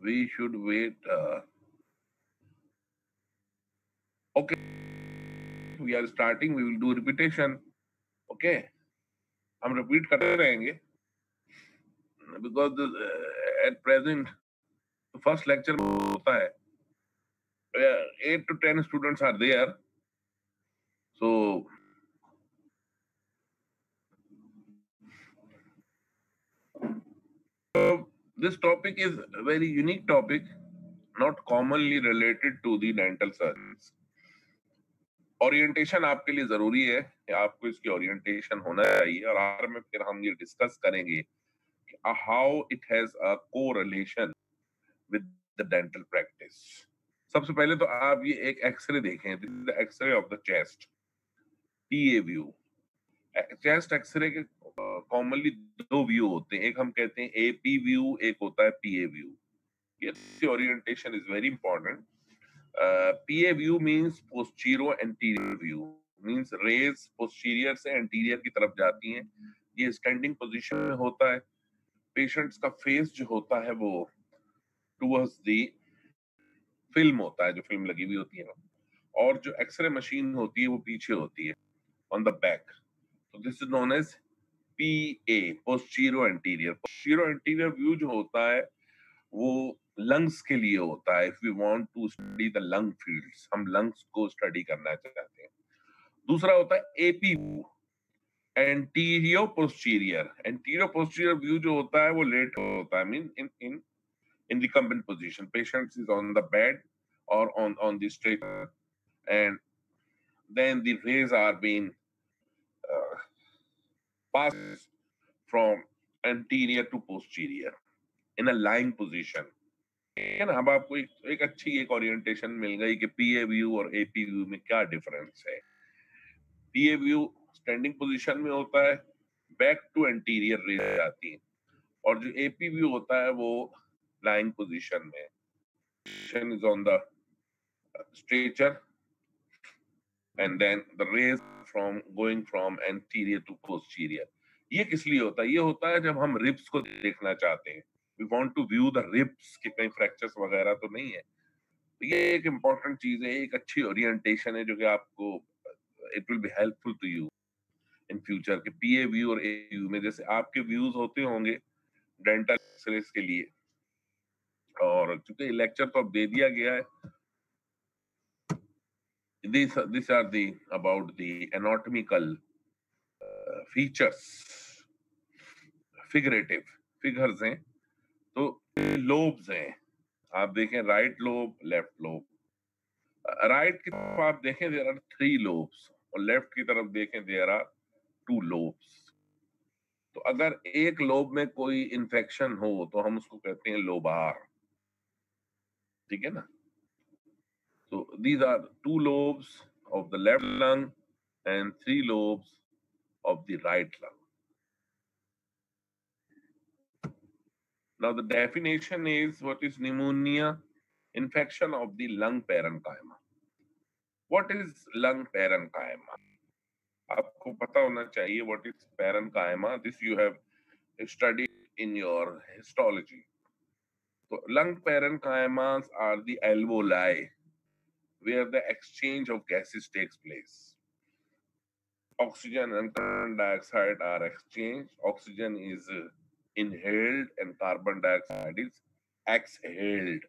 we should wait. Okay, we are starting. We will do repetition. Okay, हम repeat करते रहेंगे because at present the first lecture होता है. 8 to 10 students are there. So this topic is a very unique topic, not commonly related to the dental science. Orientation आपके लिए जरूरी है कि आपको इसकी ओरिएंटेशन होना चाहिए और आखिर में फिर हम ये डिस्कस करेंगे कि how it has a correlation with the dental practice. सबसे पहले तो आप ये एक एक्सरे देखें. This is the x-ray of the chest, PA view. Chest x-ray के कॉमनली दो व्यू होते हैं. एक हम कहते हैं एपी व्यू, एक होता है पीए व्यू. ये orientation is very important. PA view means posterior anterior view, means rays posterior से anterior की तरफ जाती हैं. ये स्टैंडिंग पोजीशन में होता है. पेशेंट्स का फेस जो होता है वो टुवर्ड्स दी फिल्म होता है, जो फिल्म लगी हुई होती है ना, और जो एक्सरे मशीन होती है वो पीछे होती है ऑन द बैक. तो this is known as PA, posterior anterior. posterior anterior view जो होता है वो लंग्स के लिए होता है. If we want to study the lung fields, हम लंग्स को स्टडी करना चाहते हैं. दूसरा होता है AP view, anterior posterior. Anterior posterior view जो होता है वो लेट होता है, mean in recumbent position. Patient is on the bed और on the stretcher and then the rays are being passed from anterior to posterior in a lying position. है ना. अब आपको एक अच्छी एक ओरिएंटेशन मिल गई कि पीए व्यू और एपी व्यू में क्या डिफरेंस है. पीए व्यू स्टैंडिंग पोजीशन में होता है, बैक टू एंटीरियर रेज आती है, और जो एपी व्यू होता है वो लाइंग पोजीशन में. Position is on the stretcher and then the rays from going from anterior to posterior. ये किस लिए होता है? ये होता है जब हम रिब्स को देखना चाहते हैं. We want to view the ribs कि कहीं फ्रैक्चर्स वगैरह तो नहीं है. तो ये एक इम्पॉर्टेंट चीज है, एक अच्छी ओरिएंटेशन है जो कि आपको it will be helpful to you in future के पीए व्यू और ए व्यू में. जैसे आपके व्यूज होते होंगे डेंटल एक्सरेस के लिए, और चूंकि लेक्चर तो अब दे दिया गया है. This are the about the anatomical features. Figurative figures हैं. तो लोब्स हैं. आप देखें right lobe, left lobe. Right की तरफ आप देखें देयर आर 3 लोब्स, और लेफ्ट की तरफ देखें देयर आर 2 लोब्स. तो अगर एक लोब में कोई इंफेक्शन हो तो हम उसको कहते हैं लोबार. ठीक है ना. तो these are 2 lobes of the left lung and 3 lobes of the right lung. Now the definition is, what is pneumonia? Infection of the lung parenchyma. What is lung parenchyma? आपको पता होना चाहिए what is parenchyma. This you have studied in your histology. So lung parenchymas are the alveoli where the exchange of gases takes place. Oxygen and carbon dioxide are exchanged. Oxygen is inhaled and carbon dioxide is exhaled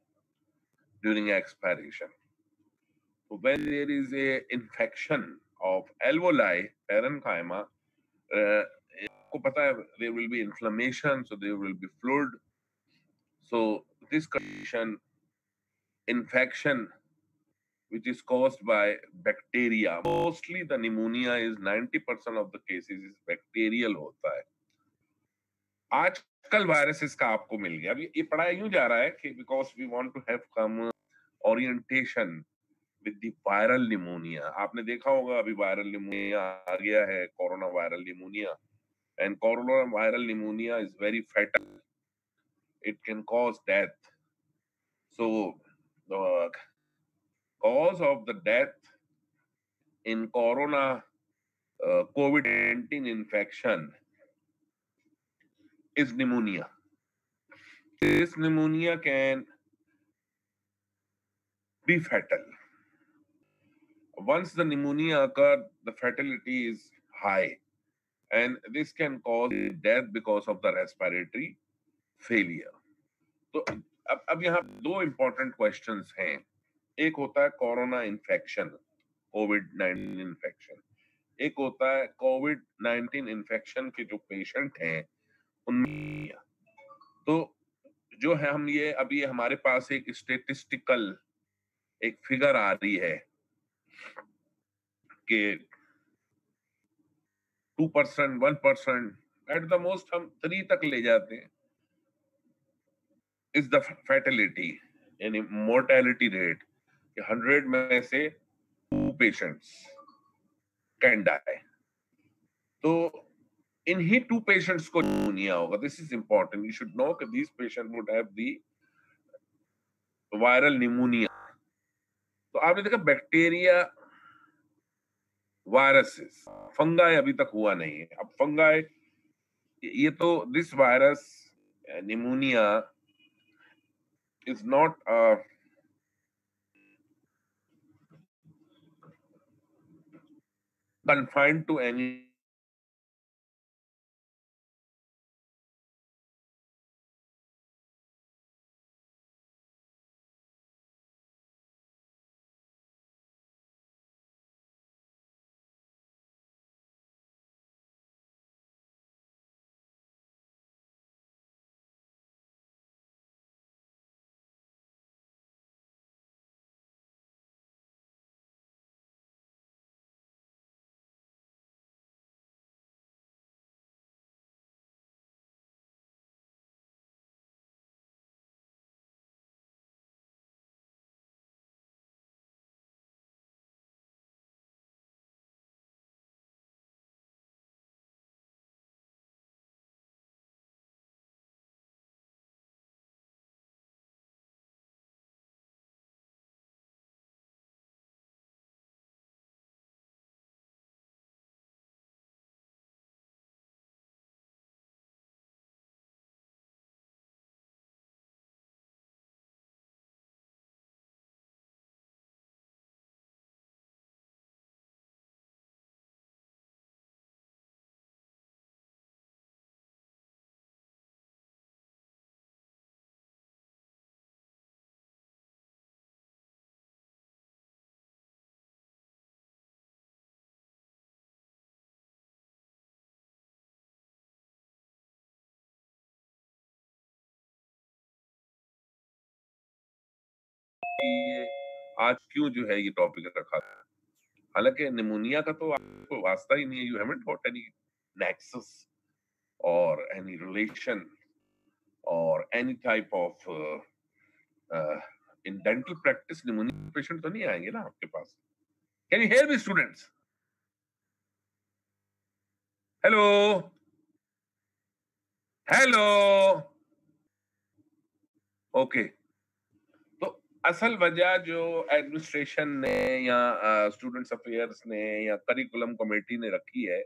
during expiration. So when there is a infection of alveoli, parenchyma, आपको पता है there will be inflammation, so there will be fluid. So this condition, infection, which is caused by bacteria. Mostly the pneumonia is 90% of the cases is bacterial होता है. आजकल viruses का आपको मिल गया. अभी ये पढ़ाया यूं जा रहा है कि because we want to have some orientation with the viral pneumonia. आपने देखा होगा अभी वायरल निमोनिया आ गया है, corona viral pneumonia. And corona viral pneumonia is very fatal. It can cause death. So the cause of the death in corona COVID-19 infection is pneumonia. This pneumonia can be fatal. Once the pneumonia occurs, the fatality is high, and this can cause death because of the respiratory failure. तो अब यहाँ दो important questions हैं. एक होता है corona infection, कोविड-19 infection. एक होता है कोविड-19 इन्फेक्शन के जो पेशेंट हैं उनमें. तो जो है, हम ये अभी हमारे पास एक स्टेटिस्टिकल एक फिगर आ रही है कि 2%, 1%, एट द मोस्ट हम 3 तक ले जाते हैं, इज द फैटेलिटी, यानी मोर्टेलिटी रेट. 100 में से 2 पेशेंट्स कैन डाई. तो इन्हीं 2 पेशेंट्स को न्यूमोनिया होगा. This is important. You should know कि this patient would have the viral pneumonia. तो आपने देखा बैक्टीरिया, वायरसेस, फंगाई अभी तक हुआ नहीं है. अब फंगाई, ये तो this virus pneumonia is not confined to any ये आज क्यों जो है ये टॉपिक रखा था. हालांकि निमोनिया का तो आपको वास्ता ही नहीं है. You haven't got any nexus or any relation or any type of in dental practice pneumonia patient तो नहीं आएंगे ना आपके पास. Can you hear me students? Hello, hello. Okay. तो असल वजह जो एडमिनिस्ट्रेशन ने या स्टूडेंट्स अफेयर्स ने या करिकुलम कमेटी ने रखी है,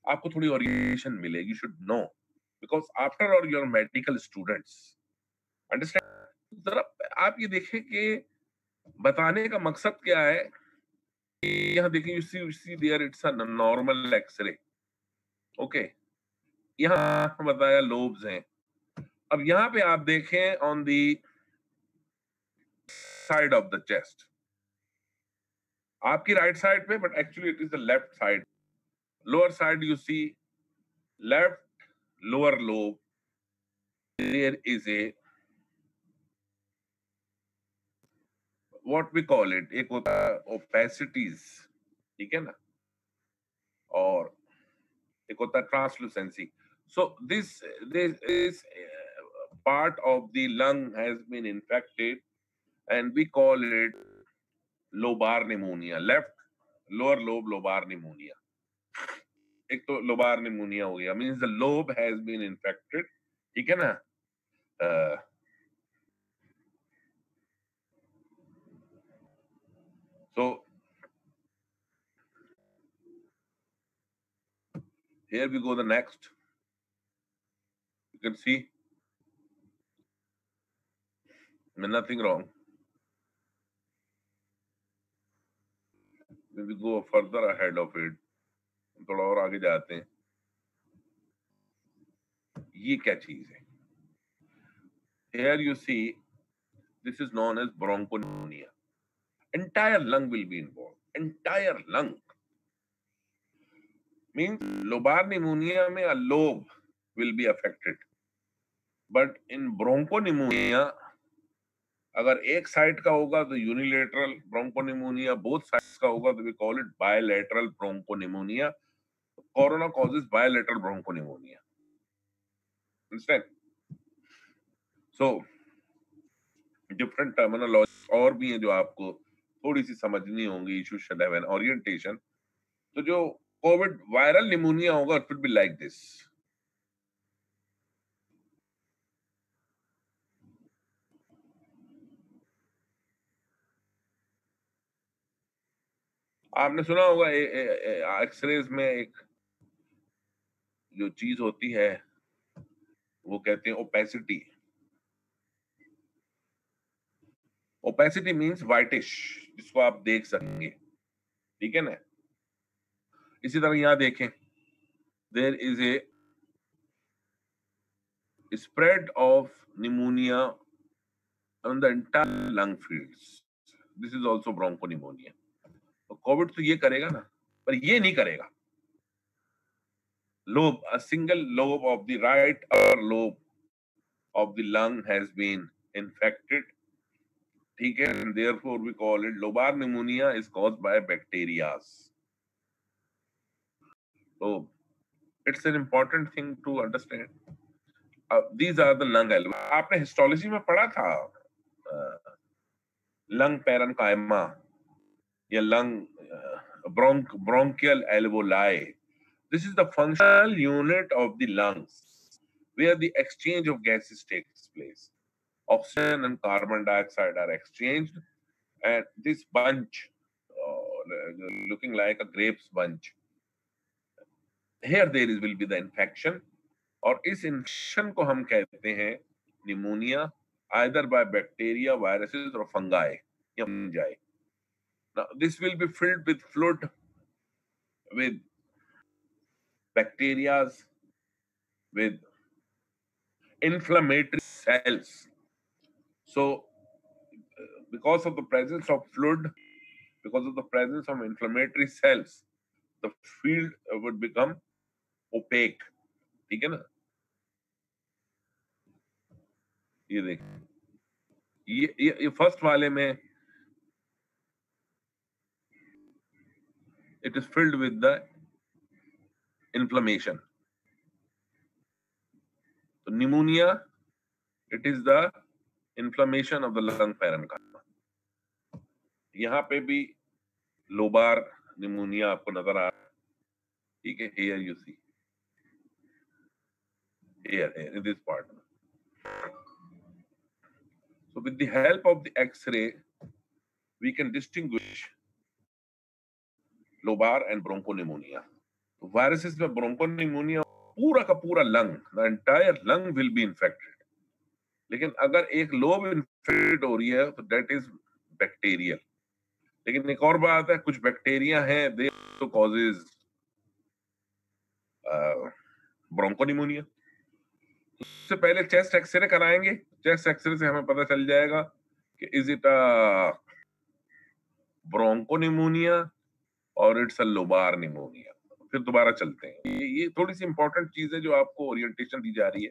आपको थोड़ी ओरिएंटेशन मिलेगी. You should no, because after all your medical students, understand. जरा आप ये देखें कि बताने का मकसद क्या है. यहाँ देखिए, you see there it's a normal x-ray. Okay, यहाँ बताया लोब्स हैं. अब यहाँ पे आप देखें on the side of the chest, आपकी राइट साइड पे, but actually it is the left side. Lower side you see left lower lobe, there is a what we call it, एक होता है ओपेसिटीज, ठीक है ना, और एक होता है translucency. So this is part of the lung has been infected, and we call it lobar pneumonia, left lower lobe lobar pneumonia. एक तो लोबार निमोनिया हो गया, means the lobe has been infected, ठीक है ना. सो here we go, the next. You can see nothing wrong. maybe go further ahead of it, थोड़ा और आगे जाते हैं। ये क्या चीज है? Here you see, this is known as bronchopneumonia. Entire lung will be involved. Entire lung means lobar pneumonia में a lobe will be affected, but in bronchopneumonia अगर एक साइड का होगा तो यूनिलेटरल ब्रोंकोनिमोनिया, बोथ साइड्स का होगा तो we call it bilateral bronchopneumonia. Corona causes bilateral bronchopneumonia, understand? So different terminology और भी हैं जो आपको थोड़ी सी समझनी होंगी। You should have an orientation. तो जो कोविड वायरल निमोनिया होगा it will be like this. आपने सुना होगा एक्सरेज में एक जो चीज होती है वो कहते हैं ओपेसिटी। ओपेसिटी मींस वाइटिश, जिसको आप देख सकेंगे, ठीक है ना? इसी तरह यहां देखें, there is a spread of pneumonia on the entire lung fields. This is also bronchopneumonia. तो कोविड तो ये करेगा ना, पर ये नहीं करेगा। Lobe, a single lobe of the right upper lobe of the lung has been infected, ठीक है? And therefore we call it lobar pneumonia is caused by bacteria. So it's an important thing to understand. These are the lung elements. आपने histology में पढ़ा था lung parenchyma या lung bronchial alveoli. This is the functional unit of the lungs where the exchange of gases takes place. Oxygen and carbon dioxide are exchanged, and this bunch, looking like a grapes bunch, here there will be the infection, और इस infection को हम कहते हैं pneumonia, either by bacteria, viruses or fungi या fungi. Now this will be filled with fluid, with bacteria, with inflammatory cells. So because of the presence of fluid, because of the presence of inflammatory cells, the field would become opaque, ठीक है ना? ये देख, ये first वाले में it is filled with the inflammation. So pneumonia, it is the inflammation of the lung parenchyma. यहाँ पे भी लोबार निमोनिया आपको नजर आ रहा है, ठीक है? Here you see, here in this part. So with the help of the X-ray, we can distinguish lobar and bronchopneumonia. Viruses में bronchopneumonia पूरा का पूरा lung, the entire lung will be infected. लेकिन अगर एक लोब इन्फेक्टेड हो रही है तो that is bacterial. लेकिन एक और बात है, कुछ बैक्टीरिया हैं they also causes bronchopneumonia. उससे पहले चेस्ट एक्सरे कराएंगे। चेस्ट एक्सरे से हमें पता चल जाएगा कि इज इट अ ब्रोंकोनिमोनिया और इट्स अ लोबार निमोनिया। फिर दोबारा चलते हैं। ये थोड़ी सी इंपॉर्टेंट चीज है जो आपको ओरिएंटेशन दी जा रही है।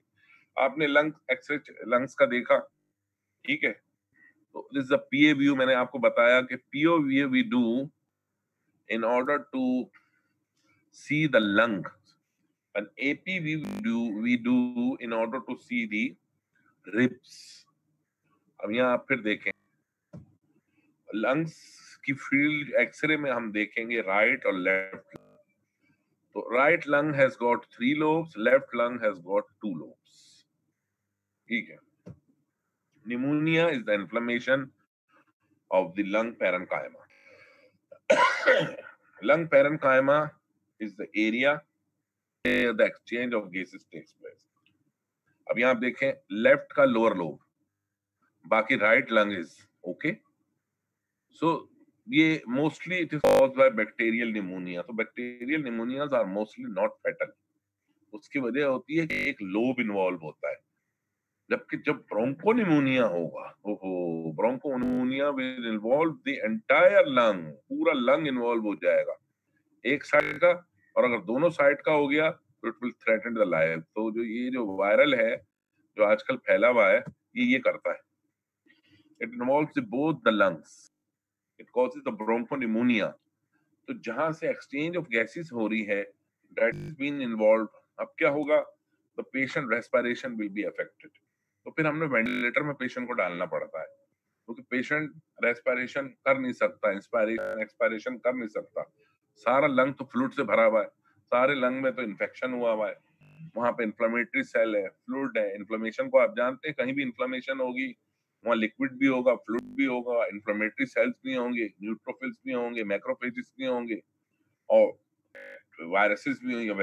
आपने लंग एक्सरे लंग्स का देखा, ठीक है? तो this is a PA view. मैंने आपको बताया कि PO view we do in order to see the lung, an AP we do in order to see the ribs. अब यहाँ आप फिर देखें लंग्स की फील्ड एक्सरे में हम देखेंगे राइट और लेफ्ट। तो right lung has got 3 lobes, left lung has got 2 lobes, ठीक है? Pneumonia is the inflammation of the lung parenchyma. Lung parenchyma is the area where the exchange of gases takes place. अब यहाँ आप देखें left का lower lobe, बाकी right lung is okay. So ये mostly it is caused by bacterial pneumonia. तो bacterial pneumonias are mostly not fatal. उसकी वजह होती है कि एक लोब इन्वॉल्व होता है, जबकि जब ब्रोंकोनिमोनिया होगा, ओहो, bronchopneumonia will involve the entire lung, पूरा लंग इन्वॉल्व हो जाएगा एक साइड का, और अगर दोनों साइड का हो गया तो it will threaten the life. तो जो ये जो वायरल है जो आजकल फैला हुआ है, ये करता है, it involves both the lungs, it causes the bronchopneumonia. तो जहां से एक्सचेंज ऑफ गैसेस हो रही है, दैट इज बीन इन्वॉल्व, अब क्या होगा, the patient respiration will be affected. तो फिर हमने वेंटिलेटर में पेशेंट को डालना पड़ता है, क्योंकि पेशेंट रेस्पिरेशन कर नहीं सकता, इंस्पायरेशन एक्सपायरेशन कर नहीं सकता, सारा लंग तो फ्लूइड से भरा हुआ है, सारे लंग में तो इन्फेक्शन हुआ है, वहां पे इन्फ्लेमेटरी सेल है, फ्लूइड है। इन्फ्लेमेशन को आप जानते हैं, कहीं भी इन्फ्लेमेशन होगी वहां लिक्विड भी होगा, फ्लूइड भी होगा, इन्फ्लेमेटरी सेल्स भी होंगे, न्यूट्रोफिल्स भी होंगे, मैक्रोफेजेस भी होंगे, और वायरसेस भी होंगे,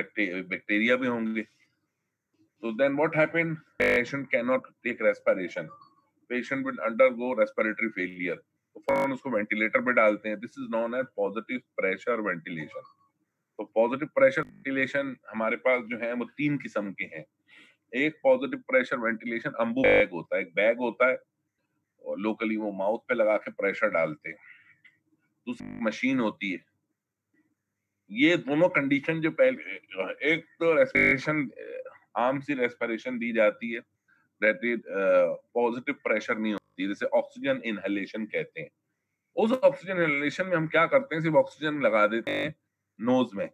बैक्टीरिया भी होंगे। So then what happened? Patient cannot take respiration. Patient will undergo respiratory failure. तो फौरन उसको वेंटिलेटर पे डालते हैं। This is known as positive pressure ventilation. तो पॉजिटिव प्रेशर वेंटिलेशन हमारे पास जो है वो 3 किस्म के हैं। एक positive pressure ventilation Ambu bag होता है, एक बैग होता है और लोकली वो माउथ पे लगा के प्रेशर डालते हैं। दूसरी मशीन होती है। ये दोनों कंडीशन जो पहले, एक तो रेस्पिरेशन, आम सी रेस्पिरेशन दी जाती है, दैट इज पॉजिटिव प्रेशर नहीं होती, जैसे ऑक्सीजन इनहेलेशन कहते हैं। उस ऑक्सीजन इनहेलेशन में हम क्या करते हैं, सिर्फ ऑक्सीजन लगा देते हैं नोज में।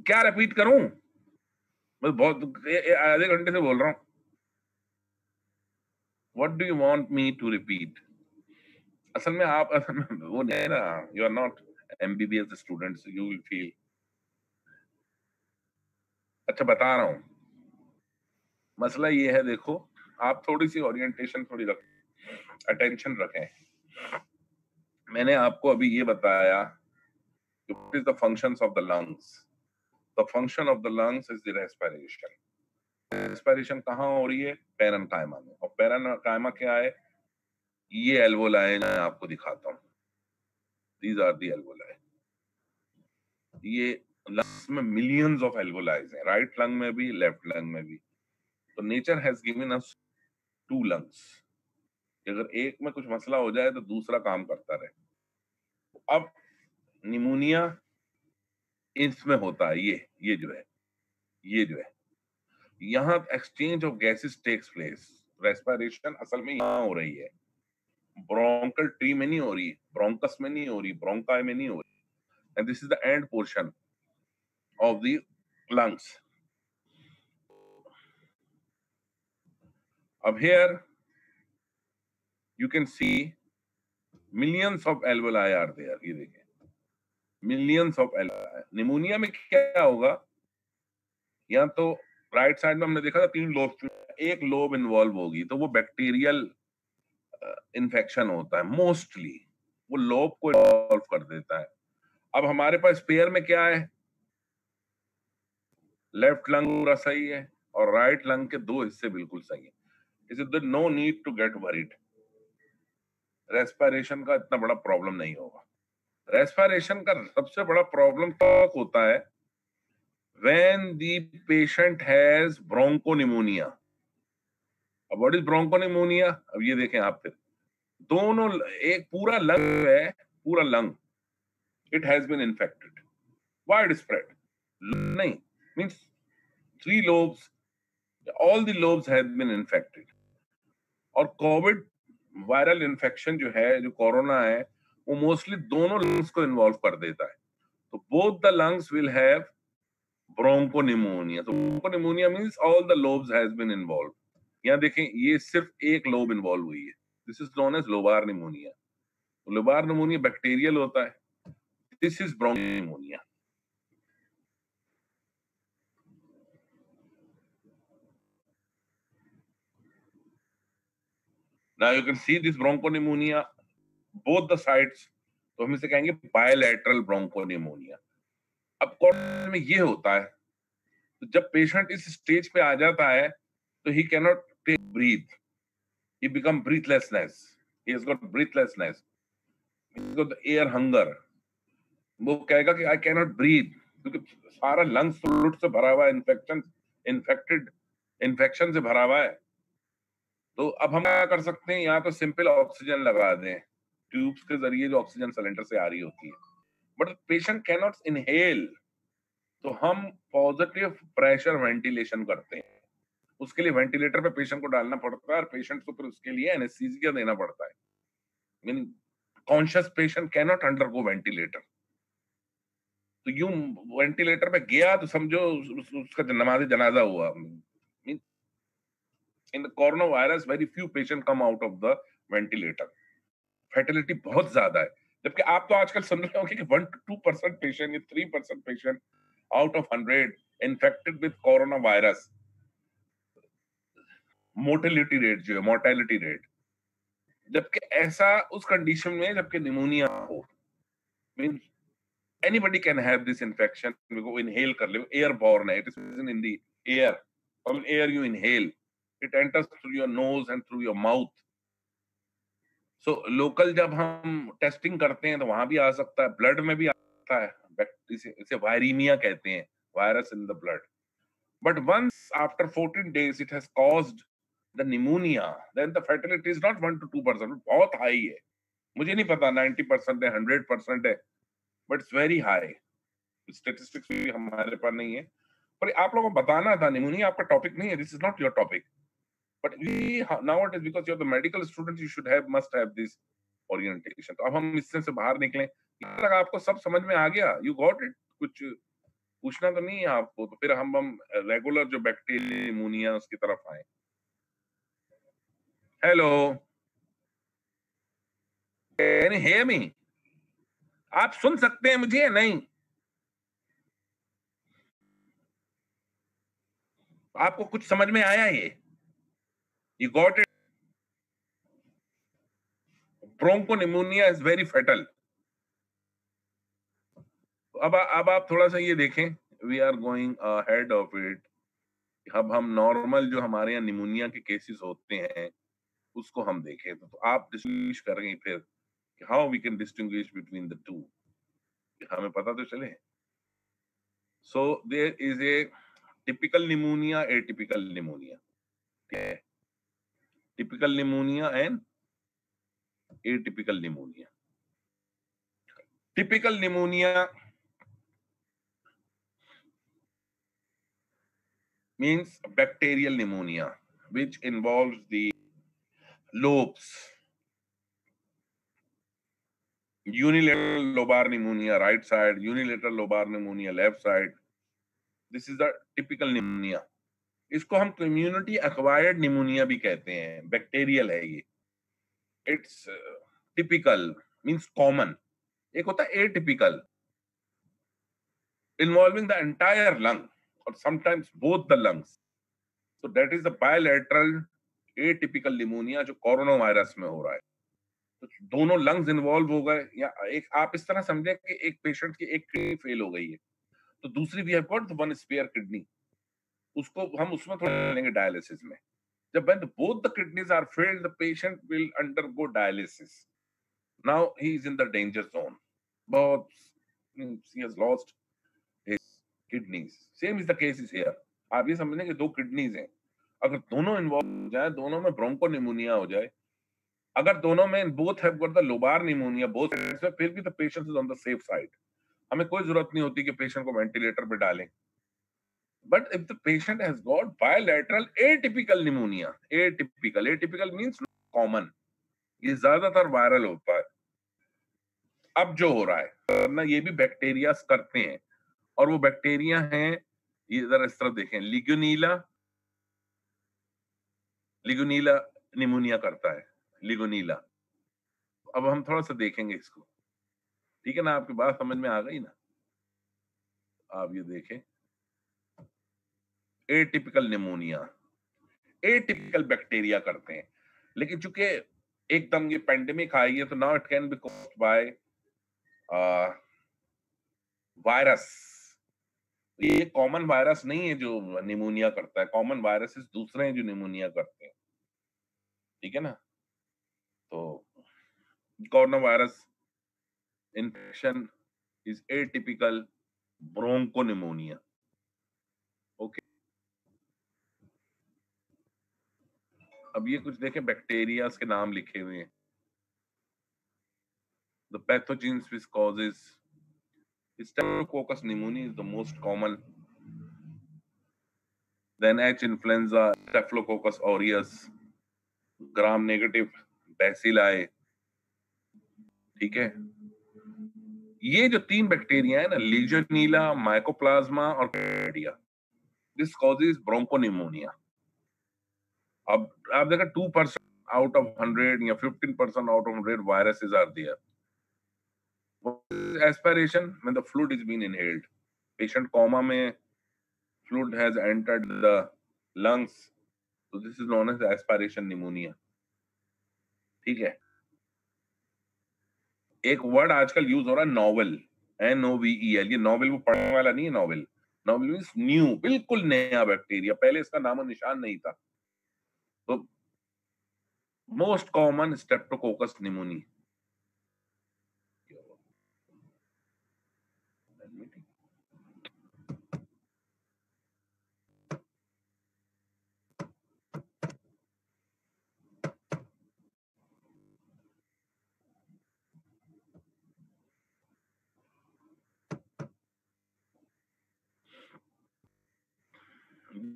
क्या रिपीट करूं, मैं बहुत आधे घंटे से बोल रहा हूं। What do you want me to repeat? असल में आप असल में वो नहीं है ना, you are not MBBS students, you will feel. अच्छा बता रहा हूं, मसला ये है, देखो आप थोड़ी सी ओरिएंटेशन थोड़ी रख, अटेंशन रखें। मैंने आपको अभी ये बताया कि what is the functions of the lungs. The function of the lungs is the respiration. Respiration कहाँ हो रही है? पेरेन्काइमा में। और पेरेन्काइमा क्या है? ये एल्वोलाई मैं आपको दिखाता हूँ। These are the alveoli. ये लंग्स में मिलियंस ऑफ एल्वोलाइज हैं, राइट लंग में भी, लेफ्ट लंग में भी। तो nature has given us 2 lungs. अगर एक में कुछ मसला हो जाए तो दूसरा काम करता रहे। अब निमोनिया इसमें होता है, ये जो है, ये जो है, यहाँ exchange of gases takes place. Respiration असल में यहाँ हो रही है, ब्रोंकल ट्री में नहीं हो रही, ब्रोंकस में नहीं हो रही, ब्रोंकाई में नहीं हो रही, and this is the end portion of the lungs. अब here you can see millions of alveoli are there। ये देखिए millions of alveoli। निमोनिया में क्या होगा, या तो राइट साइड में हमने देखा था 3 लोब, एक लोब इन्वॉल्व होगी, तो वो बैक्टीरियल इन्फेक्शन होता है मोस्टली, वो लोब को इन्वॉल्व कर देता है। अब हमारे पास पेयर में क्या है, लेफ्ट लंग पूरा सही है और राइट लंग के 2 हिस्से बिल्कुल सही है। Is no need to get worried, respiration का इतना बड़ा प्रॉब्लम नहीं होगा। रेस्पिरेशन का सबसे बड़ा प्रॉब्लम तब होता है when the patient has bronchopneumonia। अब व्हाट इज ब्रोंकोनिमोनिया? अब ये देखें आप, फिर दोनों, एक पूरा लंग है, पूरा lung it has been infected, wide spread नहीं, means 3 lobes, all the lobes have been infected। और कोविड वायरल इन्फेक्शन जो है, जो कोरोना है, वो मोस्टली दोनों लंग्स को इन्वॉल्व कर देता है। तो both the lungs will have bronchopneumonia. तो bronchopneumonia means all the lobes has been involve. यहाँ देखें, ये सिर्फ एक लोब इन्वॉल्व हुई है, this is known as lobar pneumonia. तो लोबार निमोनिया बैक्टीरियल होता है, this is bronchopneumonia. Now you can see this bronchopneumonia both the sides. तो हम इसे कहेंगे बायलैटरल ब्रोंकोनिमोनिया। अब कोरोना में ये होता है, तो जब पेशेंट इस स्टेज पे आ जाता है तो he cannot take breath, he become breathlessness, he has got breathlessness, he's got the air hunger, वो कहेगा कि आई कैन नॉट ब्रीथ, क्योंकि सारा लंग्स फ्लूइड से भरा हुआ है, इन्फेक्शन से भरा हुआ है। तो अब हम क्या कर सकते हैं, या तो सिंपल ऑक्सीजन लगा दें ट्यूब्स के जरिए जो ऑक्सीजन सिलेंडर से आ रही होती है, but patient can not inhale, तो हम पॉजिटिव प्रेशर वेंटिलेशन करते हैं। उसके लिए वेंटिलेटर पे पेशेंट को डालना पड़ता है और पेशेंट को फिर उसके लिए एनेस्थीसिया देना पड़ता है। Mean conscious patient can not undergo ventilator. तो यूं वेंटिलेटर पे गया तो समझो उसका नमाज़े जनाजा हुआ। Mean in the corona virus very few patient come out of the ventilator, fatality बहुत ज्यादा है। जबकि आप तो आजकल सुन रहे होंगे कि 1 to 2% पेशेंट या 3% patient out of 100 infected with corona virus, mortality rate जो है, मोर्टेलिटी रेट, जबकि ऐसा उस कंडीशन में जबकि निमोनिया हो, mean anybody can have this infection, वो inhale कर ले, airborne है, it is in the air, from air you inhale, it enters through your nose and through your mouth. So local जब हम टेस्टिंग करते हैं तो वहां भी आ सकता है, ब्लड में भी आता है, इसे वायरीमिया कहते हैं, virus in the blood. But once after 14 days it has caused the pneumonia, then the fatality is not 1 to 2%, बहुत हाई है। मुझे नहीं पता 90% है, 100% है, but it's very high। Statistics भी हमारे पास नहीं है, पर आप लोगों को बताना था, निमोनिया आपका टॉपिक नहीं है, this is not your topic, but we now it is because you are the medical student, you should have must have this orientation. तो अब हम इससे बाहर निकलें, लगा आपको सब समझ में आ गया, यू गॉट इट, कुछ पूछना तो नहीं है आपको, तो फिर हम रेगुलर जो बैक्टीरियल निमोनिया उसकी तरफ आए। हेलो, कैन यू हियर मी? आप सुन सकते हैं मुझे या नहीं? आपको कुछ समझ में आया? ये you got it? Bronchopneumonia is very fatal. अब आप थोड़ा सा ये देखें, we are going ahead of it. अब हम नॉर्मल जो हमारे यहाँ निमोनिया के केसेस होते हैं उसको हम देखें, तो आप डिस्टिंग्विश करेंगे फिर कि how we can distinguish between the two, हमें पता तो चले। So there is a typical pneumonia, atypical pneumonia, ठीक है? Typical pneumonia and atypical pneumonia. Typical pneumonia means bacterial pneumonia which involves the lobes, unilateral lobar pneumonia right side, unilateral lobar pneumonia left side. This is the typical pneumonia. इसको हम community acquired pneumonia भी कहते हैं, bacterial है ये। It's typical means common। एक होता है atypical involving the entire lung or sometimes both the lungs, so that is the bilateral atypical pneumonia जो कोरोना वायरस में हो रहा है। तो दोनों लंग्स इन्वॉल्व हो गए, या एक आप इस तरह समझे कि एक पेशेंट की एक किडनी फेल हो गई है तो दूसरी we have got one spare kidney, उसको हम उसमें थोड़ा लेंगे डायलिसिस में। जब when both the kidneys are failed, the patient will undergo dialysis. Now he is in the danger zone, बहुत he has lost his kidneys. Same is the case is here। आप ये समझने कि दो किडनीज हैं, अगर दोनों इन्वॉल्व हो जाए, दोनों में ब्रोंकोनिमोनिया हो जाए, अगर दोनों में both have got the lobar pneumonia both sides में, फिर भी the patient is on the safe side. हमें कोई जरूरत नहीं होती कि पेशेंट को वेंटिलेटर पे डालें। But if the patient has got bilateral atypical pneumonia, atypical means common, ये ज्यादातर वायरल होता है। अब जो हो रहा है करना, ये भी बैक्टीरिया करते हैं, और वो बैक्टीरिया हैं, ये जरा इस तरफ देखें, लिगुनीला, लिगुनीला निमोनिया करता है, लिगुनीला। अब हम थोड़ा सा देखेंगे इसको, ठीक है ना? आपकी बात समझ में आ गई ना? आप ये देखें, एटिपिकल निमोनिया, एटिपिकल बैक्टीरिया करते हैं, लेकिन चूंकि एकदम ये पेंडेमिक आई है तो now it can be caused by virus. ये कॉमन वायरस नहीं है जो निमोनिया करता है, कॉमन वायरसेस दूसरे हैं जो निमोनिया करते हैं, ठीक है ना। तो corona virus infection is atypical bronchopneumonia. Okay, अब ये कुछ देखें, बैक्टीरियाज के नाम लिखे हुए हैं। The pathogens which causes Staphylococcus pneumoniae is the most common. Then H. influenza, Staphylococcus aureus, gram negative bacilli। ठीक है, ये जो तीन बैक्टीरिया है ना, लीजियोनीला, माइकोप्लाज्मा और कैडिया, दिस कॉजेज ब्रोंकोनिमोनिया। अब आप देखा 2% आउट ऑफ 100 या 15% out of 100 viruses are there. Aspiration when the fluid is being inhaled, patient coma में, fluid has entered the lungs, so this is known as aspiration pneumonia। ठीक है, एक word आजकल use हो रहा है नोवेल, NOVEL। ये नोवेल वो पढ़ने वाला नहीं है, नोवेल, नोवेल मीन्स न्यू, बिल्कुल नया बैक्टीरिया, पहले इसका नामो निशान नहीं था। तो मोस्ट कॉमन स्ट्रेप्टोकोकस निमोनी।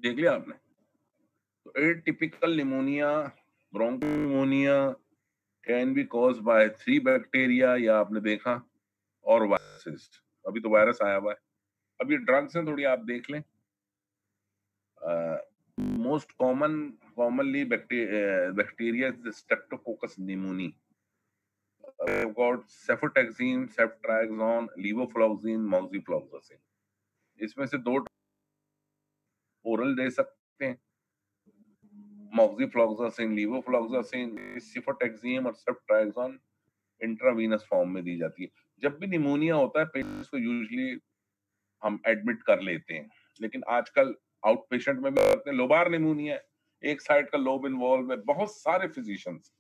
देख लिया आपने। तो atypical pneumonia, bronchopneumonia can be cause by 3 bacteria, या आपने देखा, और वायरसेस। अभी तो वायरस आया हुआ है। अब ये ड्रग्स हैं, थोड़ी आप देख लें। Most commonly bacteria is the Streptococcus pneumoniae. We've got cefotaxime, ceftriaxone, levofloxacin, moxifloxacin। इसमें से 2 ओरल दे सकते हैं, moxifloxacin, levofloxacin। cefotaxime और ceftriaxone इंट्रावीनस फॉर्म में दी जाती है। जब भी निमोनिया होता है, पेशेंट्स को यूजुअली हम एडमिट कर लेते हैं, लेकिन आजकल आउट पेशेंट में भी करते हैं। लोबार निमोनिया है, एक साइड का लोब इन्वॉल्व है, बहुत सारे फिजिशियंस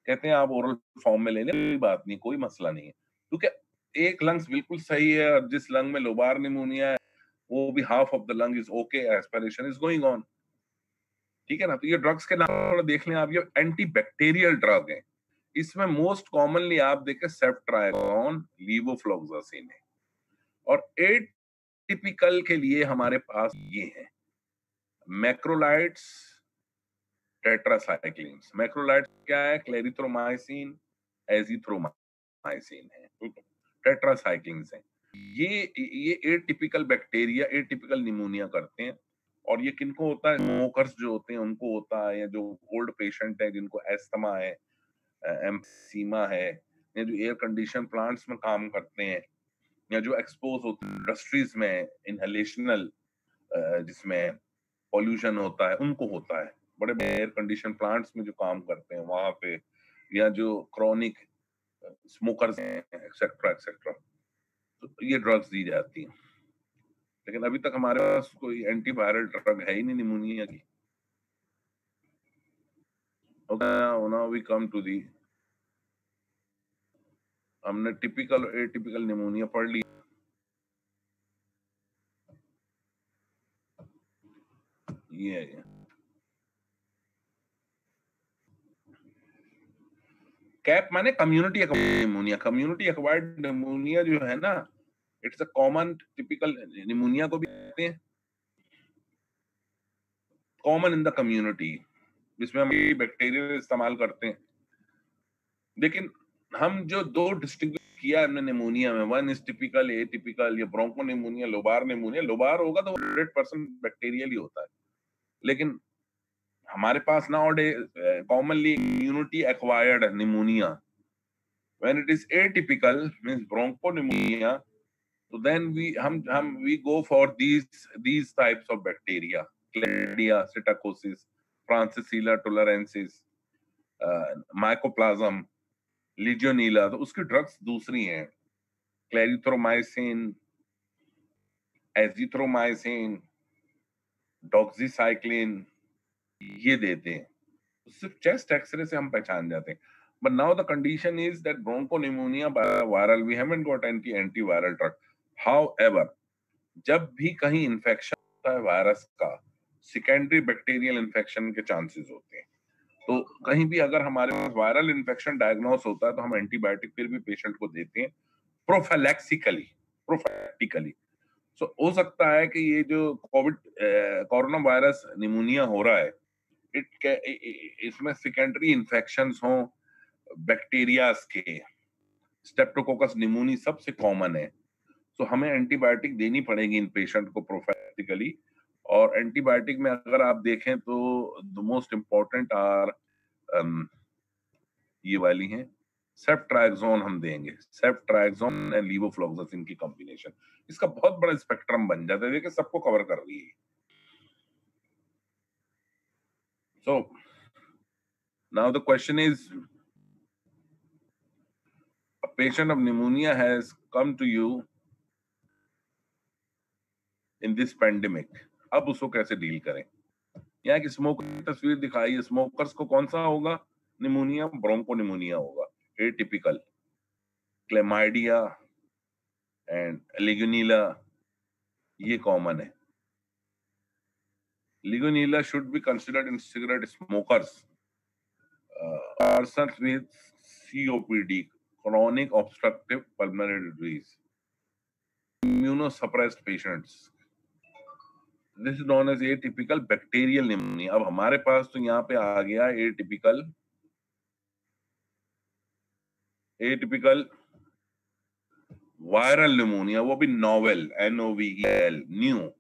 कहते हैं आप ओरल फॉर्म में ले लें, कोई बात नहीं, कोई मसला नहीं है, क्योंकि एक लंग्स बिल्कुल सही है और जिस लंग में लोबार निमोनिया है वो भी half of the lung is okay, aspiration is going on. ठीक है ना। तो ये ड्रग्स के नाम थोड़ा देख लें आप, ये एंटी बैक्टीरियल ड्रग है। इसमें मोस्ट कॉमनली आप देखें सेफ्ट्राइगोन, लीवोफ्लोक्सासिन है। और एटिपिकल के लिए हमारे पास ये है मैक्रोलाइड्स, टेट्रासाइक्लिन्स। मैक्रोलाइड्स क्या है? क्लेरिथ्रोमाइसिन, एजिथ्रोमाइसिन है, टेट्रासाइक्लिन्स है। ये एटिपिकल बैक्टीरिया एटिपिकल निमोनिया करते हैं। और ये किनको होता है? स्मोकर्स जो होते हैं उनको होता है, या जो ओल्ड पेशेंट है जिनको एस्थमा है, एम्फीसीमा है, या जो एयर कंडीशन प्लांट्स में काम करते हैं, या जो एक्सपोज होते हैं इंडस्ट्रीज में इनहेलेशनल, जिसमें पॉल्यूशन होता है, उनको होता है। बड़े बड़े एयर कंडीशन प्लांट्स में जो काम करते हैं वहां पे, या जो क्रॉनिक स्मोकर्स हैं, एक्सेट्रा एक्सेट्रा, तो ये ड्रग्स दी जाती हैं। लेकिन अभी तक हमारे पास कोई एंटीवायरल ड्रग है ही नहीं निमोनिया की। Now we come to the, हमने टिपिकल और एटिपिकल निमोनिया पढ़ लिया। ये है कैप, माने community acquired pneumonia. Community acquired pneumonia जो है ना, it's a common typical pneumonia को भी कहते हैं, कॉमन इन द कम्युनिटी, जिसमें हम बैक्टीरिया इस्तेमाल करते हैं। लेकिन हम जो 2 डिस्टिंग्विश किया हमने निमोनिया में, वन इज टिपिकल, एटिपिकल, या broncho pneumonia, lobar pneumonia. Lobar होगा तो 100% बैक्टीरियल ही होता है। लेकिन हमारे पास nowadays commonly immunity acquired pneumonia, when it is atypical means bronchopneumonia, तो then we go for these types of bacteria, Cladia, Psittacosis, Francisella tularensis, Mycoplasma, Legionella। तो उसकी ड्रग्स दूसरी हैं, क्लेरिथ्रोमाइसिन, एजिथ्रोमाइसिन, डॉक्सीसाइक्लिन, ये देते हैं। सिर्फ चेस्ट एक्सरे से हम पहचान जाते हैं. But now the condition is that bronchopneumonia viral, we haven't got anti viral drug. However, जब भी कहीं इन्फेक्शन होता है वायरस का, सेकेंडरी बैक्टीरियल इन्फेक्शन के चांसेस होते हैं. तो कहीं भी अगर हमारे पास वायरल इन्फेक्शन डायग्नोस होता है तो हम एंटीबायोटिक फिर भी पेशेंट को देते हैं प्रोफैलेक्टिकली. सो हो सकता है कि ये जो कोरोना वायरस निमोनिया हो रहा है, इसमें सेकेंडरी इन्फेक्शंस हों बैक्टीरियाज के. स्ट्रेप्टोकोकस निमोनी सबसे कॉमन है. तो हमें एंटीबायोटिक देनी पड़ेगी इन पेशेंट को प्रोफैलेक्टिकली. और एंटीबायोटिक में अगर आप देखें तो द मोस्ट इम्पोर्टेंट आर ये वाली हैं. सेफ्ट्राइक्सोन हम देंगे, सेफ्ट्राइक्सोन एंड लीवोफ्लॉक्सासिन की कॉम्बिनेशन. इसका बहुत बड़ा स्पेक्ट्रम बन जाता है, देखिए सबको कवर कर रही है. So now the question is, a patient of pneumonia has come to you in this pandemic. अब उसको कैसे डील करें? यहाँ की स्मोकर की तस्वीर दिखाई है. स्मोकर्स को कौन सा होगा निमोनिया? ब्रोंकोनिमोनिया होगा. एटिपिकल, क्लेमाइडिया एंड लेगुनिला ये कॉमन है. Legionella should be considered in cigarette smokers, persons with COPD, chronic obstructive pulmonary disease, immunosuppressed patients. This is known as atypical bacterial pneumonia. अब हमारे पास तो यहाँ पे आ गया एटिपिकल वायरल निमोनिया, वो भी novel, NOVEL, new,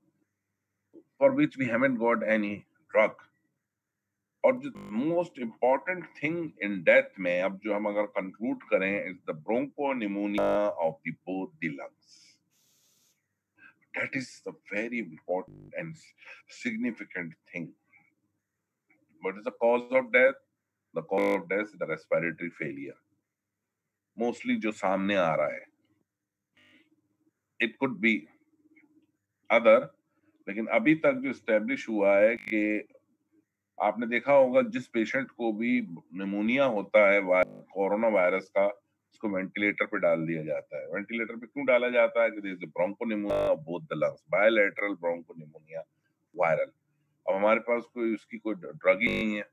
for which we haven't got any drug. और जो most important thing in death में अब जो हम अगर कंक्लूड करें is the bronchopneumonia of the both the lungs. That is the very important and significant thing. What is the cause of death? The cause of death is the respiratory failure. Mostly जो सामने आ रहा है, it could be other, लेकिन अभी तक जो establish हुआ है कि आपने देखा होगा जिस पेशेंट को भी निमोनिया होता है कोरोना वायरस का, उसको वेंटिलेटर पे डाल दिया जाता है. वेंटिलेटर पे क्यों डाला जाता है? कि bronchopneumonia of both the lungs, bilateral bronchopneumonia viral. अब हमारे पास कोई उसकी कोई ड्रग ही नहीं है.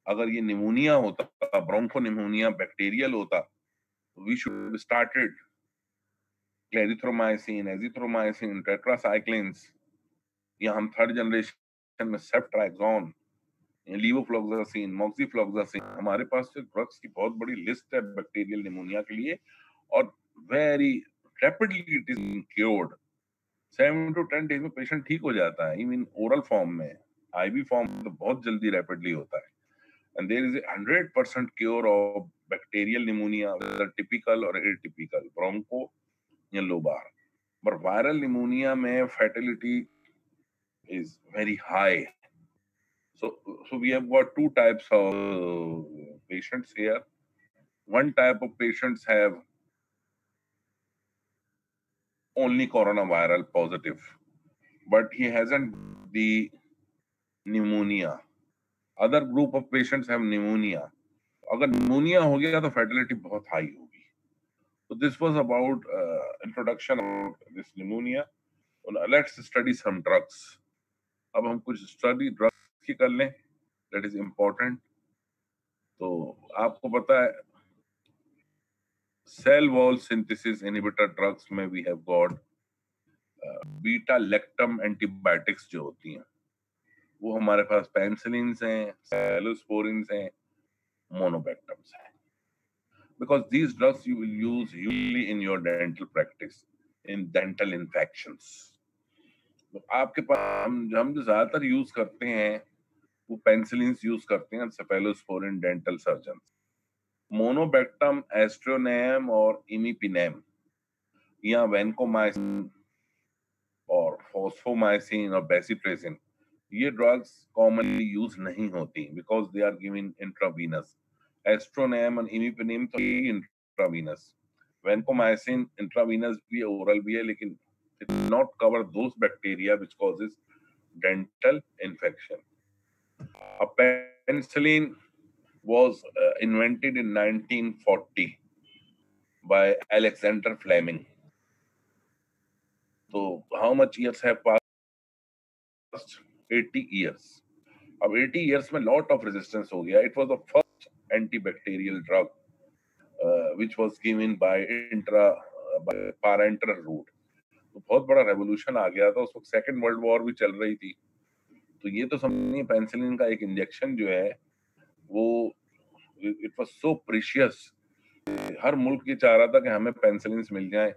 अगर ये निमोनिया होता, ब्रोंकोनिमोनिया बैक्टीरियल होता, we should started clarithromycin, azithromycin, tetracyclines, या हम थर्ड जनरेशन में सेफ्ट्राइक्सोन, लीवोफ्लॉक्सासिन, मॉक्सीफ्लॉक्सासिन. हमारे पास जो ड्रग्स की बहुत बड़ी लिस्ट है बैक्टीरियल निमोनिया के लिए, और very rapidly it is cured. 7 to 10 days में पेशेंट ठीक हो जाता है. इवन ओरल फॉर्म में, आईवी फॉर्म में तो बहुत जल्दी रैपिडली होता है. And there is 100% cure of bacterial pneumonia, whether typical और एटिपिकल, ब्रोंको या लोबार. बट वायरल निमोनिया में fatality is very high. So we have got two types of patients here. One type of patients have only coronaviral positive, but he hasn't the pneumonia. Other group of patients have pneumonia. अगर pneumonia हो गया तो fertility बहुत high होगी. So this was about introduction of this pneumonia. Let's study some drugs. अब हम कुछ study drugs की कर लें. That is important. तो आपको पता है cell wall synthesis inhibitor drugs में we have got beta lactam antibiotics जो होती हैं, वो हमारे पास पेनिसिलिन्स हैं, सेलोस्पोरिन्स हैं, मोनोबैक्टम्स हैं. Because these drugs you will use usually in your dental practice in dental infections. तो आपके पास हम जो ज्यादातर यूज करते हैं वो पेनिसिलिन्स यूज करते हैं, सेफेलोस्पोरिन डेंटल सर्जन. मोनोबैक्टम, एस्ट्रोनेम और इमिपिनेम या वैनकोमाइसिन और फॉस्फोमाइसिन और बेसिट्रेसिन, ये ड्रग्स कॉमनली यूज नहीं होती because they are given intravenous. Aztreonam और इमिपेनेम तो इंट्रावीनस. वैनकोमाइसिन इंट्रावीनस भी है, ओरल भी है, लेकिन it not cover those bacteria which causes dental infection. अब penicillin was invented in 1940 by Alexander Fleming. So how much years have passed? 80 years. अब 80 years में lot of resistance हो गया. It was the first antibacterial drug which was given by parenteral route. तो बहुत बड़ा revolution आ गया था. उस वक्त सेकेंड वर्ल्ड वॉर भी चल रही थी. तो ये तो समझिए पेनिसिलिन का एक इंजेक्शन जो है वो इट वाज सो प्रीशियस. हर मुल्क ये चाह रहा था कि हमें पेनिसिलिन मिल जाए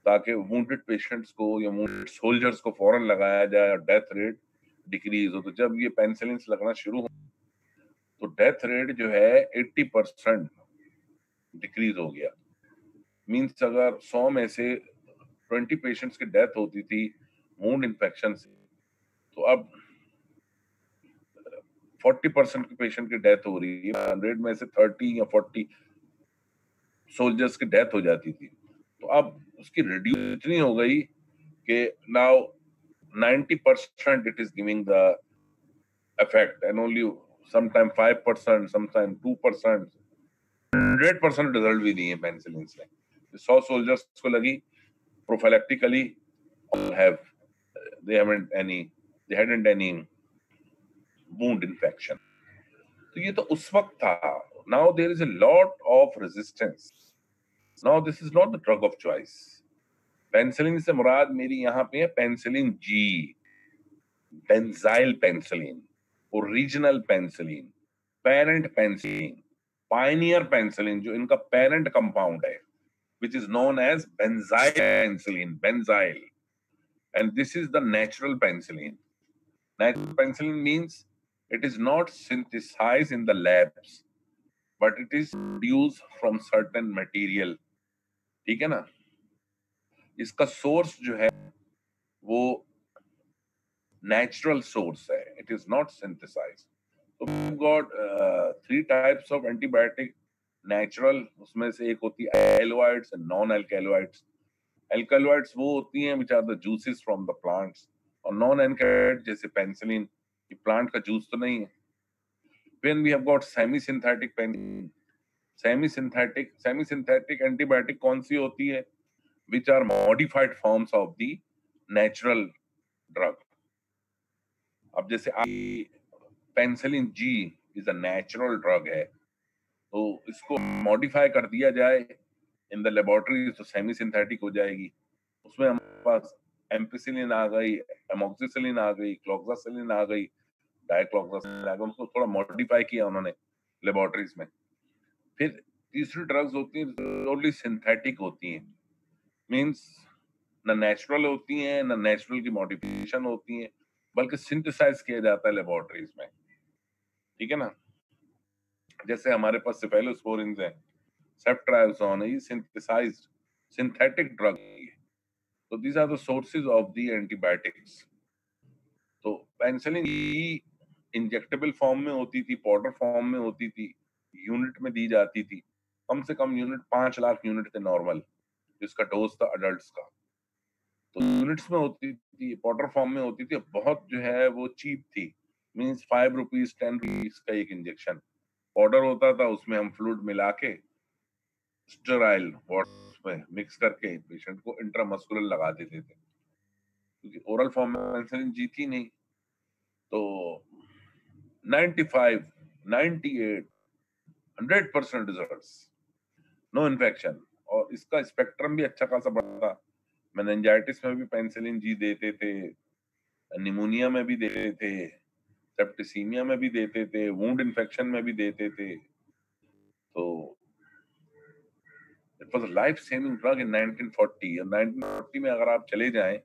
ताकि वुंडेड पेशेंट्स को या वुंडेड सोल्जर्स को फौरन लगाया जाए और डेथ रेट डिक्रीज हो. तो जब ये पेनिसिलिन लगना शुरू हो तो डेथ रेट जो है 80% डिक्रीज हो गया. मींस अगर 100 में से 20 पेशेंट्स की डेथ होती थी वुंड इन्फेक्शन से, तो अब 40% के पेशेंट की डेथ हो रही है. 100 में से 30 या 40 सोल्जर्स की डेथ हो जाती थी. तो अब उसकी रिड्यूस इतनी हो गई कि now 90% it is giving the effect and only sometimes 5%, sometimes 2%. 100% result भी दिए पेनिसिलिन से. 100 सोल्जर्स को लगी prophylactically, they hadn't any wound infection. तो ये तो उस वक्त था. Now there is a lot of resistance. Now this is not the drug of choice. Penicillin से मुराद मेरी यहाँ पे है penicillin G, benzyl penicillin, original penicillin, parent penicillin, Pioneer penicillin जो इनका पेरेंट कंपाउंड है, which is known as benzyl penicillin, benzyl. And this is the natural penicillin. Natural penicillin means it is not synthesized in the labs, but it is produced from certain material. ठीक है ना. इसका source जो है वो natural source है. It is not synthesized. तो we've got 3 types of antibiotic. Natural, उसमें से एक होती है alkaloids and non alkaloids. Alkaloids वो होती हैं which are the juices from the plants, और नॉन एल्कलॉइड जैसे पेनिसिलिन ये प्लांट का जूस तो नहीं है. Then we have got semi-synthetic penicillin. Semi-synthetic antibiotic कौन सी होती है? Which are modified forms of the natural drug. अब जैसे penicillin G is a natural drug है, तो इसको मॉडिफाई कर दिया जाए इन द लेबोरेटरी तो सेमी सिंथेटिक हो जाएगी. उसमें हमारे पास एम्पिसिलिन आ गई, एमोक्सिसिलिन आ गई, क्लोक्सासिलिन आ गई, डाइक्लोक्सासिलिन आ गई. उनको थोड़ा मॉडिफाई किया उन्होंने लेबोरेटरीज में. फिर तीसरी ड्रग्स होती हैं टोटली सिंथेटिक होती हैं. मींस ना नेचुरल होती हैं ना नेचुरल की मॉडिफिकेशन होती हैं, बल्कि सिंथेसाइज किया जाता है लेबोरेटरीज में. ठीक है ना. जैसे हमारे पास सेफेलोस्पोरिन है, सेफ्ट्राइजोन है, ये सिंथेसाइज्ड सिंथेटिक ड्रग है. तो these are the sources of the antibiotics. तो पेनिसिलिन इंजेक्टेबल फॉर्म में होती थी, पाउडर फॉर्म में होती थी, यूनिट में दी जाती थी. कम से कम यूनिट 5 लाख यूनिट थे नॉर्मल, जिसका डोज था अडल्ट्स का. तो यूनिट्स में होती थी, पाउडर फॉर्म में होती थी. बहुत जो है वो चीप थी. मींस 5 रुपीज 10 रुपीज का एक इंजेक्शन. पाउडर होता था, उसमें हम फ्लूइड मिला के स्टेराइल वाटर में मिक्स करके पेशेंट को इंट्रामस्कुलर लगा देते थे, क्योंकि ओरल फॉर्म में पेनिसिलिन जी थी नहीं. तो 95, 98, 100% रिजल्ट्स, नो इन्फेक्शन. और इसका स्पेक्ट्रम भी अच्छा खासा बड़ा था. मेनिंजाइटिस में भी पेनिसिलिन जी देते थे, निमोनिया में भी देते थे, सेप्टिसीमिया में भी देते थे, वुंड इन्फेक्शन में भी देते थे. तो it was a life saving drug in 1940. और 1940 में अगर आप चले जाएं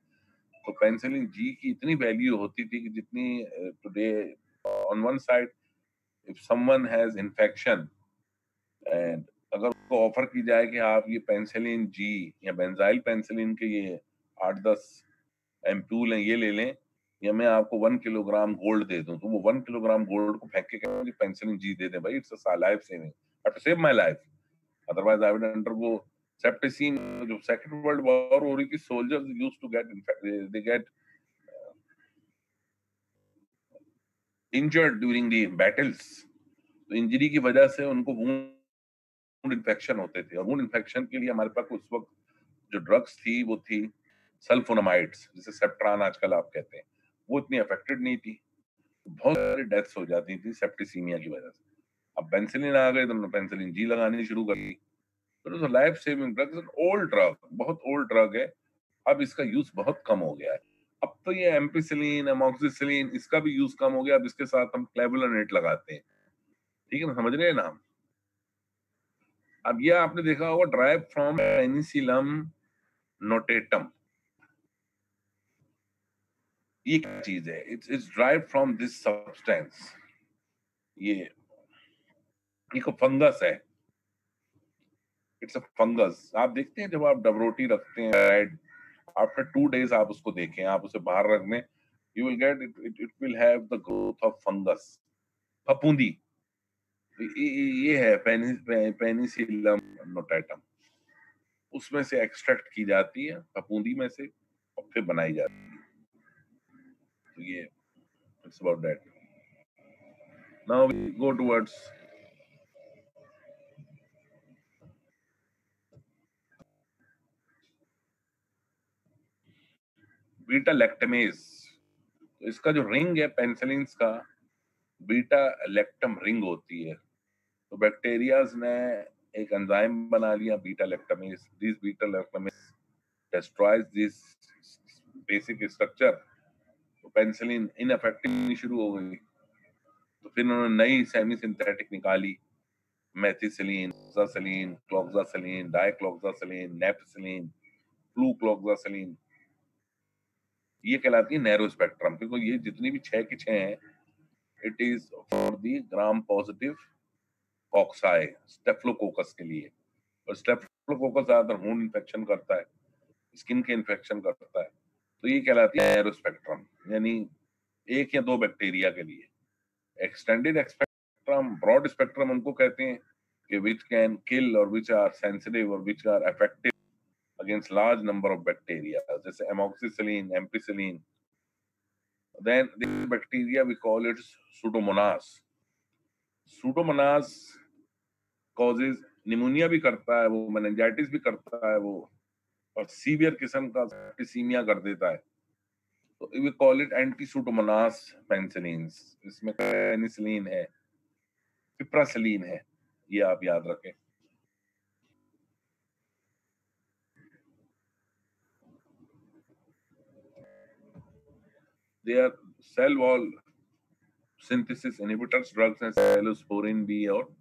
तो पेनिसिलिन जी की इतनी वैल्यू होती थी कि जितनी today on one side if someone has infection and अगर उसको ऑफर की जाए कि आप ये पेनिसिलिन जी या बेंजाइल पेनिसिलिन के ये 8-10 एम्पूल हैं ये ले लें, या मैं आपको 1 किलोग्राम गोल्ड दे दूं, तो वो 1 किलोग्राम गोल्ड को फेंक के कहेंगे पेनिसिलिन जी दे दें. भाई it's a life saving, have to save my life, otherwise I would undergo septicaemia. जो सेकंड वर्ल्ड वॉर हो रही थी, soldiers used to get they get injured during the battles. तो इंजरी की वजह से उनको वुंड इन्फेक्शन होते थे, और वुंड इन्फेक्शन के लिए हमारे पास उस वक्त जो ड्रग्स थी वो थी सल्फोनामाइड्स, जिसे सेप्ट्रान आजकल आप कहते हैं, वो इतनी इफेक्टिव नहीं थी, बहुत सारी डेथ्स हो जाती थी सेप्टिसीमिया की वजह से। अब पेनिसिलिन आ गए तो उन्होंने पेनिसिलिन जी लगानी शुरू कर दी। तो life saving drug, old drug, बहुत ओल्ड ड्रग है, अब इसका यूज बहुत कम हो गया है। अब तो ये एम्पिसिलिन, अमोक्सिसिलिन, इसका भी यूज कम हो गया, अब इसके साथ हम क्लेवुलानेट लगाते हैं, ठीक है ना, समझ रहे हैं ना हम। अब ये आपने देखा होगा ड्राइव फ्रॉम पेनिसिलम नोटेटम, ये क्या चीज है? It's drive from this substance, ये एक फंगस है, इट्स अ फंगस। आप देखते हैं जब आप डबरोटी रखते हैं ब्रेड, आफ्टर 2 days आप उसको देखें, आप उसे बाहर रख दें, you will get it will have the growth of fungus, फफूंदी। ये है पेनिसिलम नोटाटम, उसमें से एक्सट्रैक्ट की जाती है फफूंदी में से, और फिर बनाई जाती है। तो ये it's about that. Now we go towards beta lactamase. तो इसका जो रिंग है पेनिसिलिन का, बीटा लैक्टम रिंग होती है। तो बैक्टीरियाज ने एक एंजाइम बना लिया beta lactamase, this beta lactamase destroys this basic structure, तो पेनिसिलिन इनफेक्टिव होनी शुरू हो गई। तो फिर उन्होंने नई सेमी सिंथेटिक निकाली, मेथिसिलिन, क्लोक्सासिलिन, डाइक्लोक्सासिलिन, नेपसिलिन, फ्लूक्लोक्सासिलिन, ये कहलाती है नैरो स्पेक्ट्रम, क्योंकि ये जितनी भी 6 की 6 हैं, it is for the gram positive cocci, staphylococcus के लिए। और स्टेफिलोकोकस ज्यादातर वुंड इन्फेक्शन करता है, स्किन के इन्फेक्शन करता है, तो ये कहलाती है नैरो स्पेक्ट्रम, यानी 1 या 2 बैक्टीरिया के लिए। एक्सटेंडेड स्पेक्ट्रम, ब्रॉड स्पेक्ट्रम उनको कहते हैं कि which can kill or which are sensitive or which are effective against large number of bacteria, जैसे amoxicillin, ampicillin. Then this bacteria we call it Pseudomonas. Pseudomonas causes pneumonia भी करता है वो, meningitis भी करता है वो, और सीवियर किस्म का सेप्टिसीमिया कर देता है। तो we call it anti pseudomonas penicillins. इसमें पेनिसिलिन है, पिप्रासिलीन है, ये आप याद रखें। They are cell wall synthesis inhibitors drugs हैं, सेलोस्पोरिन भी, और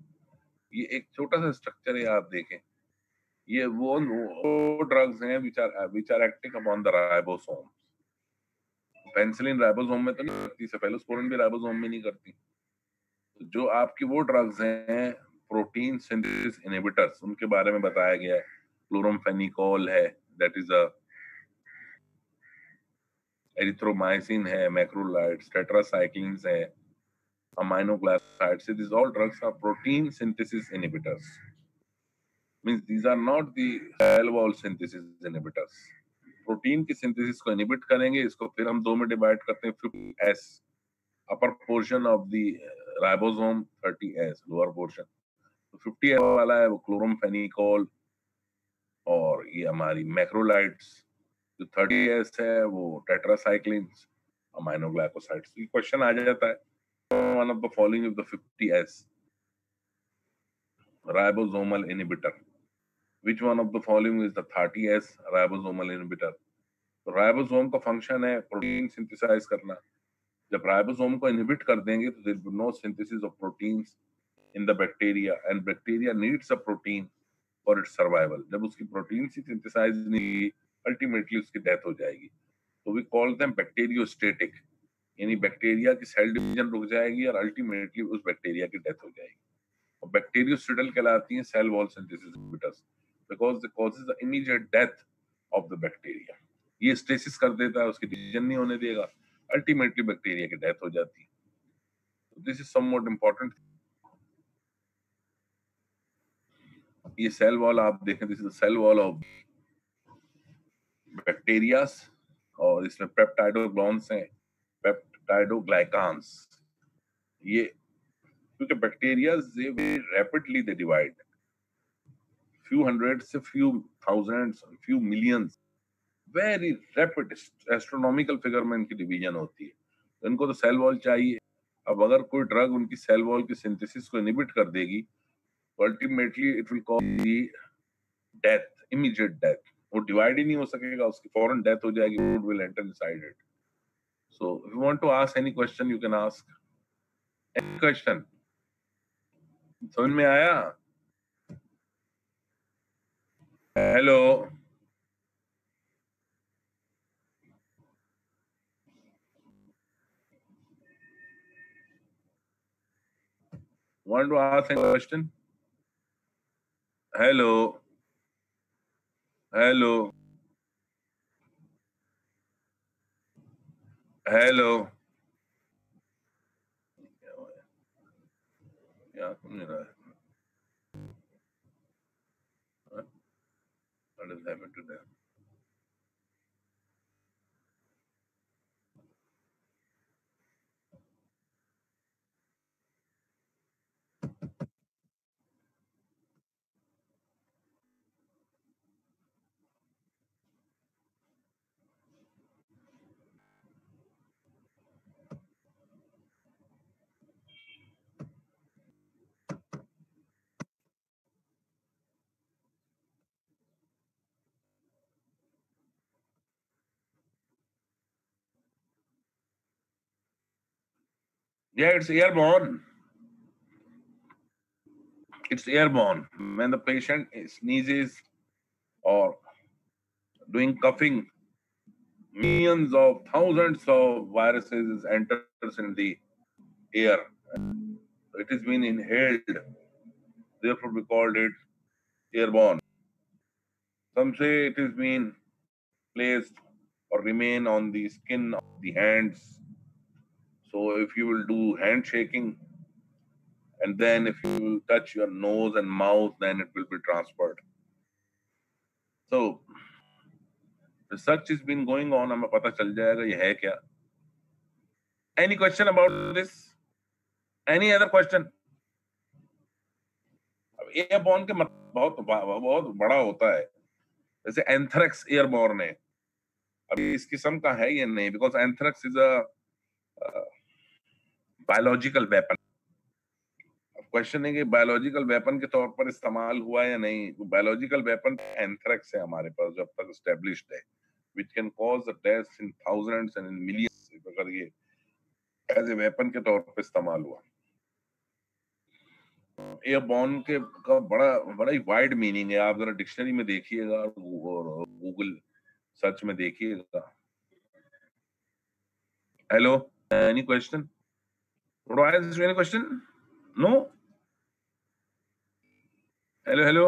ये एक छोटा सा स्ट्रक्चर है, आप देखें, ये वो ड्रग्स हैं which are acting upon the ribosome. Penicillin ribosome में तो नहीं करती, सेफेलोस्पोरिन भी राइबोसोम में नहीं करती। तो जो आपकी वो ड्रग्स हैं प्रोटीन सिंथेसिस इनहिबिटर्स, उनके बारे में बताया गया है। क्लोरमफेनिकोल है, दैट इज अ एरिथ्रोमाइसिन है, मैक्रोलाइड्स, टेट्रासाइक्लिन्स है, aminoglycosides. These all drugs are protein synthesis inhibitors. Means these are not the cell wall synthesis inhibitors. Protein की सिंथेसिस को इनहिबिट करेंगे, इसको फिर हम 2 में डिवाइड करते हैं, 50S upper portion of the ribosome, 30S lower portion. तो 50S वाला है वो क्लोरमफेनिकोल, और ये हमारी मैक्रोलाइड्स। जो 30S है वो टेट्रासाइक्लिन्स, अमाइनोग्लाइकोसाइड्स। ये क्वेश्चन आ जाता है, one of the following is the 50S ribosomal inhibitor, which one of the following is the 30S ribosomal inhibitor? तो राइबोसोम का फंक्शन है प्रोटीन सिंथेसाइज करना। जब राइबोसोम को इनहिबिट कर देंगे तो there will be no synthesis of proteins in the bacteria, and bacteria needs a protein for its survival. जब उसकी प्रोटीन ही सिंथेसाइज नहीं, अल्टीमेटली उसकी डेथ हो जाएगी। तो वी कॉल देम बैक्टीरियोस्टेटिक, यानी बैक्टीरिया की सेल डिवीजन रुक जाएगी और अल्टीमेटली उस बैक्टीरिया की डेथ हो जाएगी। और बैक्टीरियोसिडल कहलाती हैं cell wall synthesis inhibitors, because they causes the immediate death of the bacteria. ये स्टेसिस कर देता है, उसकी डिवीजन नहीं होने देगा, अल्टीमेटली बैक्टीरिया की डेथ हो जाती है। This is somewhat important. ये सेल वॉल आप देखें, this is the cell wall of bacterias, और इसमें पेप्टाइडोग्लॉन्स हैं, पेप्टाइडोग्लाइकान्स। ये क्योंकि bacteria very rapidly they divide, few hundreds से few thousands, few millions, very rapid astronomical figure में इनकी डिवीजन होती है। तो इनको तो सेल वॉल चाहिए। अब अगर कोई ड्रग उनकी सेल वॉल की सिंथेसिस को इनहिबिट कर देगी तो ultimately it will cause the death, immediate death. वो डिवाइड ही नहीं हो सकेगा, उसकी फौरन डेथ हो जाएगी, food will enter inside it. So if you want to ask any question you can ask any question. समझ में आया? Hello, want to ask a question? Hello, hello, hello. Yeah, what has happened to them? Yeah, it's airborne. It's airborne. When the patient sneezes or doing coughing, millions of thousands of viruses enters in the air. It has been inhaled. Therefore, we called it airborne. Some say it has been placed or remain on the skin of the hands. So if you will do handshaking and then if you will touch your nose and mouth, then it will be transferred. So research has been going on. हमें पता चल जाएगा ये है क्या. Any question about this? Any other question? अब airborne के मतलब बहुत बड़ा होता है. जैसे एंथ्रेक्स एयरबॉर्न है. अभी इस किस्म का है या नहीं? Because anthrax is a biological weapon. Question है कि बायोलॉजिकल वेपन के तौर पर इस्तेमाल हुआ है या नहीं. बायोलॉजिकल वेपन एंथ्रेक्स है हमारे पास जो अब तक एस्टेब्लिश्ड है, which can cause deaths in thousands and in millions अगर ये एज ए वेपन के तौर पर इस्तेमाल हुआ. एयरबॉर्न के का बड़ा ही वाइड मीनिंग है. आप जरा डिक्शनरी में देखिएगा और गूगल सर्च में देखिएगा. Hello, any question? Any question? No? Hello, hello.